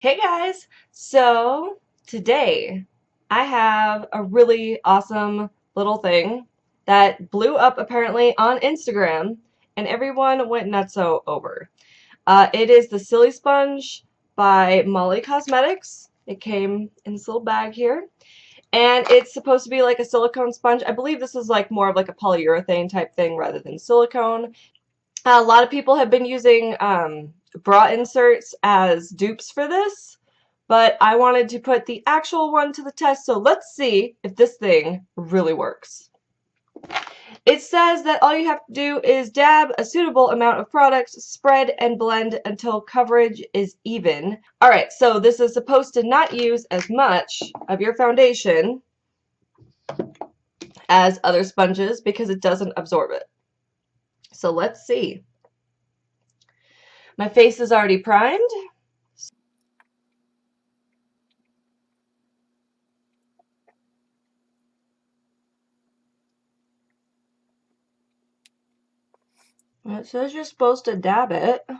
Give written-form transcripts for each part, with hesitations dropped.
Hey guys! So today I have a really awesome little thing that blew up apparently on Instagram and everyone went nutso over. It is the SiliSponge by Molly Cosmetics. It came in this little bag here and it's supposed to be like a silicone sponge. I believe this is like more of like a polyurethane type thing rather than silicone. A lot of people have been using bra inserts as dupes for this, but I wanted to put the actual one to the test, so let's see if this thing really works. It says that all you have to do is dab a suitable amount of product, spread and blend until coverage is even. Alright, so this is supposed to not use as much of your foundation as other sponges because it doesn't absorb it. So let's see. My face is already primed. It says you're supposed to dab it. But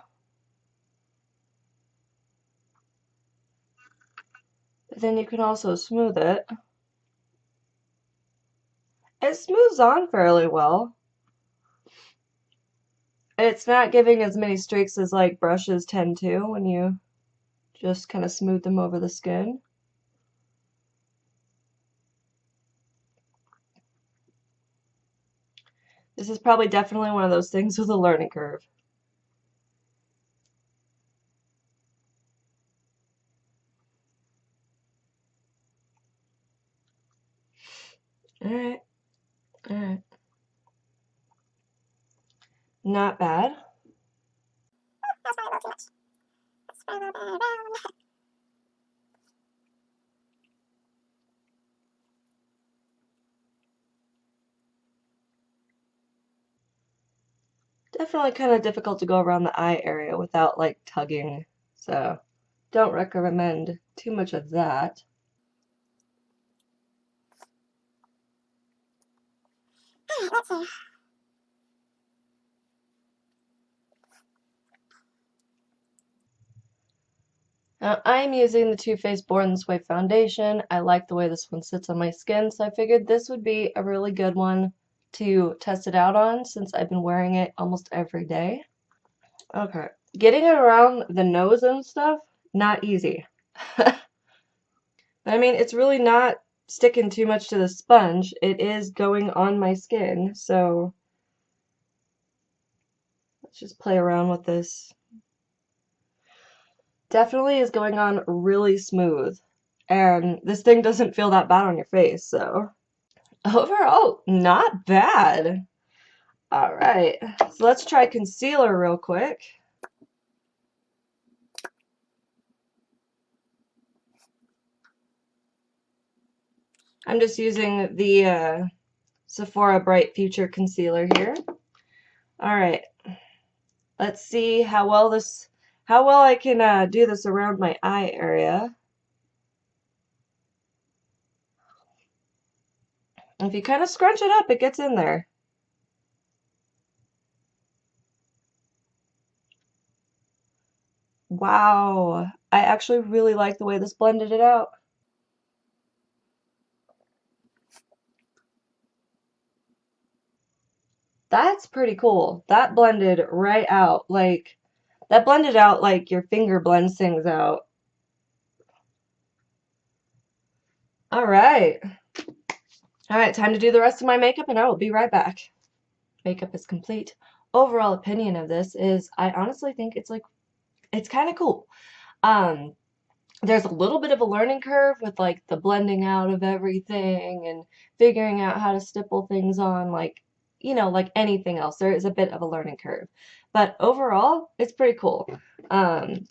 then you can also smooth it. It smooths on fairly well. It's not giving as many streaks as like brushes tend to when you just kind of smooth them over the skin. This is probably definitely one of those things with a learning curve. Alright, alright. Not bad. That's probably a little too much. Let's spread a little bit around. Definitely kind of difficult to go around the eye area without like tugging, so don't recommend too much of that. Alright, let's see. Now, I'm using the Too Faced Born This Way foundation. I like the way this one sits on my skin, so I figured this would be a really good one to test it out on since I've been wearing it almost every day. Okay, getting it around the nose and stuff, not easy. But I mean, it's really not sticking too much to the sponge. It is going on my skin, so let's just play around with this. Definitely is going on really smooth. And this thing doesn't feel that bad on your face, so overall, not bad. All right, so let's try concealer real quick. I'm just using the Sephora Bright Future Concealer here. All right, let's see how well I can do this around my eye area. If you kind of scrunch it up, it gets in there. Wow, I actually really like the way this blended it out. That's pretty cool. That blended right out. That blended out like your finger blends things out. All right. All right, time to do the rest of my makeup and I will be right back. Makeup is complete. Overall opinion of this is I honestly think it's kind of cool. Um, there's a little bit of a learning curve with like the blending out of everything and figuring out how to stipple things on, like, you know, like anything else. There is a bit of a learning curve. But overall, it's pretty cool.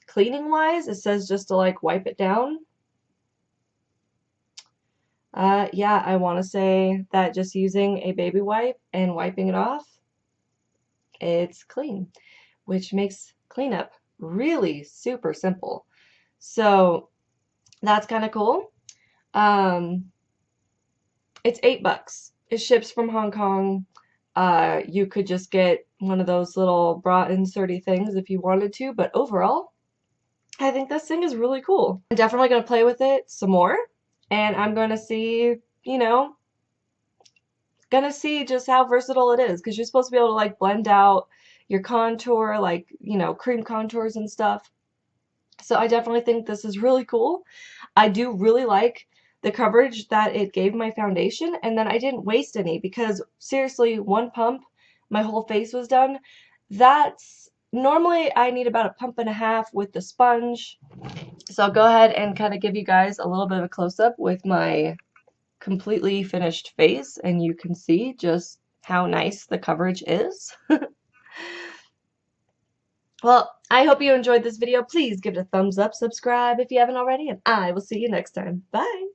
Cleaning wise, it says just to like wipe it down. Yeah, I want to say that just using a baby wipe and wiping it off, it's clean, which makes cleanup really super simple. So that's kind of cool. It's $8. It ships from Hong Kong. You could just get one of those little bra inserty things if you wanted to, but overall, I think this thing is really cool. I'm definitely going to play with it some more, and I'm going to see, you know, gonna see just how versatile it is because you're supposed to be able to like blend out your contour, like, cream contours and stuff. So I definitely think this is really cool. I do really like the coverage that it gave my foundation, and then I didn't waste any because seriously, one pump, my whole face was done. That's normally I need about a pump and a half with the sponge. So I'll go ahead and kind of give you guys a little bit of a close up with my completely finished face, and you can see just how nice the coverage is. Well, I hope you enjoyed this video. Please give it a thumbs up, subscribe if you haven't already, and I will see you next time. Bye!